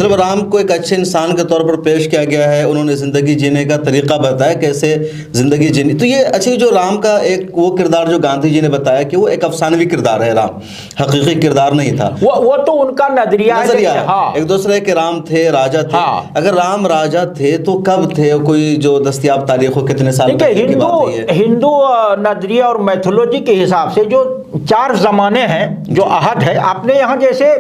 मतलब राम को एक अच्छे इंसान के तौर पर पेश किया गया है, उन्होंने ज़िंदगी जीने का तरीका बताया कैसे ज़िंदगी जीनी। तो ये अच्छा, जो राम का एक वो किरदार जो गांधी जी ने बताया कि वो एक अफसानवी किरदार है, राम हकीकी किरदार नहीं था, वो तो उनका नजरिया है। हाँ। एक दूसरे के राम थे, राजा थे। हाँ। अगर राम राजा थे तो कब थे, कोई जो दस्तयाब तारीख हो, कितने साल की बात है? हिंदू नजरिया और मैथोलॉजी के हिसाब से जो 4 जमाने हैं, जो अहद है, आपने यहाँ जैसे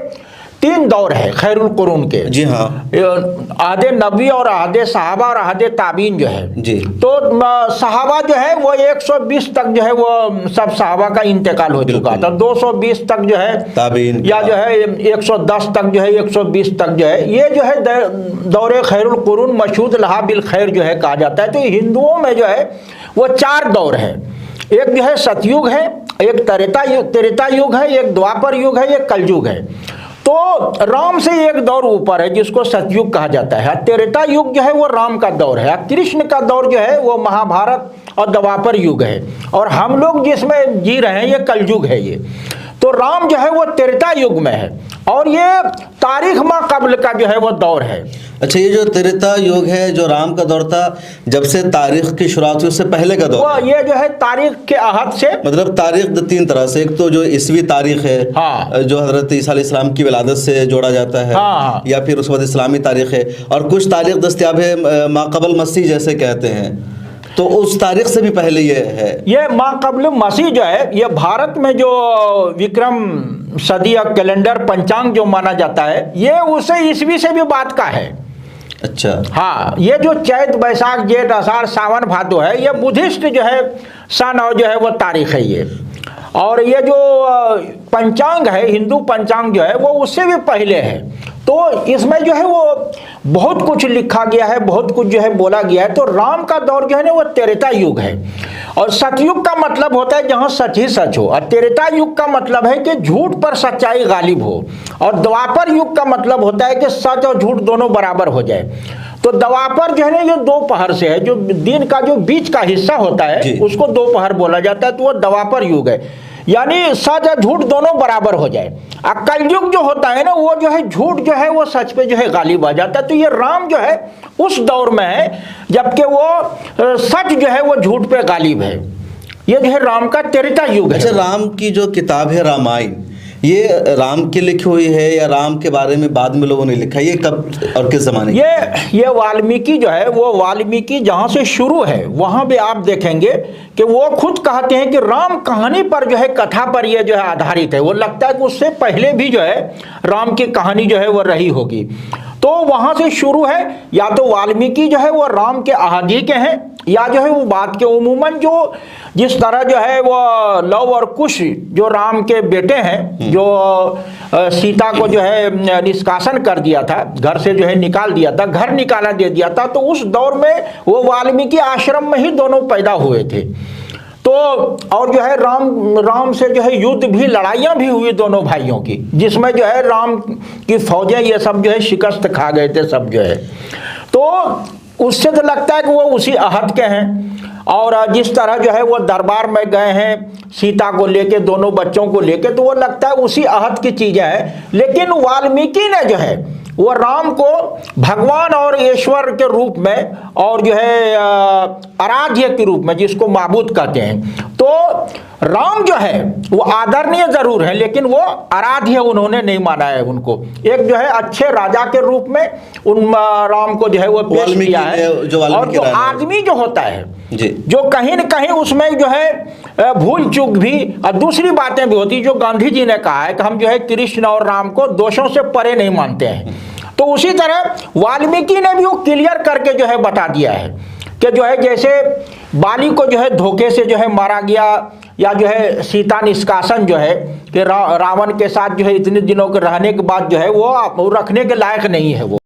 3 दौर है खैरुल कुरून के। जी हाँ। अहदे नबी और अहदे सहाबा और अहदे ताबीन जो है जी। तो सहाबा जो है वो 120 तक जो है वो सब सहाबा का इंतकाल हो चुका था। 220 तक जो है ताबीन, या जो है 110 तक जो है 120 तक जो है, ये जो है दौरे खैरुल कुरून मशहूद लहा बिल खैर जो है कहा जाता है। तो हिंदुओं में जो है वो 4 दौर है। एक जो है सतयुग है, एक त्रेता युग है, एक द्वापर युग है, एक कलयुग है। तो राम से एक दौर ऊपर है जिसको सतयुग कहा जाता है। त्रेता युग जो है वो राम का दौर है। कृष्ण का दौर जो है वो महाभारत और द्वापर युग है, और हम लोग जिसमें जी रहे हैं ये कलयुग है। ये तो राम जो है वो त्रेता युग में है, और ये तारीख माँ कब्ल का जो है वो दौर है। अच्छा, ये जो त्रेता युग है, जो राम का दौर था, जब से तारीख की शुरुआत हुई उससे पहले का दौर है। ये जो है तारीख के अहद से, मतलब तारीख 3 तरह से, एक तो जो ईसवी तारीख है, हाँ, जो हजरत ईसा अलैहिस्सलाम की विलादत से जोड़ा जाता है, हाँ, या फिर उसके बाद इस्लामी तारीख है, और कुछ तारीख दस्तयाब है माक़बल मसीह जैसे कहते हैं, तो उस तारीख से भी पहले ये है। ये माक़बल मसीह जो है, ये भारत में जो विक्रम सदी या कैलेंडर पंचांग जो माना जाता है, ये उसे ईसवी से भी बाद का है। अच्छा। हाँ, ये जो चैत बैसाख जेठ आषाढ़ सावन भादो है, ये बुद्धिस्ट जो है सन और जो है वो तारीख है ये। और ये जो पंचांग है, हिंदू पंचांग जो है वो उससे भी पहले है। तो इसमें जो है वो बहुत कुछ लिखा गया है, बहुत कुछ जो है बोला गया है। तो राम का दौर जो है ना वो त्रेता युग है, और सतयुग का मतलब होता है जहाँ सच ही सच हो, और त्रेता युग का मतलब है कि झूठ पर सच्चाई गालिब हो, और द्वापर युग का मतलब होता है कि सच और झूठ दोनों बराबर हो जाए। तो द्वापर जो है ना ये 2 पहर से है, जो दिन का जो बीच का हिस्सा होता है उसको 2 पहर बोला जाता है। तो वो द्वापर युग है, यानी सच और झूठ दोनों बराबर हो जाए। और कलयुग जो होता है ना, वो जो है झूठ जो है वो सच पे जो है गालिब आ जाता है। तो ये राम जो है उस दौर में है जबकि वो सच जो है वो झूठ पे गालिब है। ये जो है राम का त्रेता युग है। अच्छा, राम की जो किताब है रामायण, ये राम की लिखी हुई है या राम के बारे में बाद में लोगों ने लिखा, ये कब और किस जमाने? ये वाल्मीकि जो है वो वाल्मीकि जहाँ से शुरू है वहाँ भी आप देखेंगे कि वो खुद कहते हैं कि राम कहानी पर जो है, कथा पर ये जो है आधारित है। वो लगता है कि उससे पहले भी जो है राम की कहानी जो है वो रही होगी। तो वहाँ से शुरू है। या तो वाल्मीकि जो है वो राम के अहादी के हैं, या जो है वो बात के उमूमन जो जिस तरह जो है वो लव और कुश जो राम के बेटे हैं, जो सीता को जो है निष्कासन कर दिया था, घर से जो है निकाल दिया था, घर निकाला दे दिया था। तो उस दौर में वो वाल्मीकि आश्रम में ही दोनों पैदा हुए थे। तो और जो है राम से जो है युद्ध भी, लड़ाइयाँ भी हुई दोनों भाइयों की, जिसमें जो है राम की फौजें ये सब जो है शिकस्त खा गए थे सब जो है। तो उससे तो लगता है कि वो उसी अहद के हैं। और जिस तरह जो है वो दरबार में गए हैं सीता को लेके, दोनों बच्चों को लेके, तो वो लगता है उसी अहद की चीज़ें हैं। लेकिन वाल्मीकि ने जो है वो राम को भगवान और ईश्वर के रूप में, और जो है आराध्य के रूप में, जिसको माबूद कहते हैं, तो राम जो है वो आदरणीय जरूर है, लेकिन वो आराध्य उन्होंने नहीं माना है उनको। एक जो है अच्छे राजा के रूप में उन राम को जो है वो पेश किया है। और जो आदमी जो होता है जो कहीं न कहीं उसमें जो है भूल चूक भी और दूसरी बातें भी होती, जो गांधी जी ने कहा है कि हम जो है कृष्ण और राम को दोषों से परे नहीं मानते हैं। तो उसी तरह वाल्मीकि ने भी वो क्लियर करके जो है बता दिया है कि जो है जैसे बाली को जो है धोखे से जो है मारा गया, या जो है सीता निष्कासन जो है कि रावण के साथ जो है इतने दिनों के रहने के बाद जो है वो रखने के लायक नहीं है वो।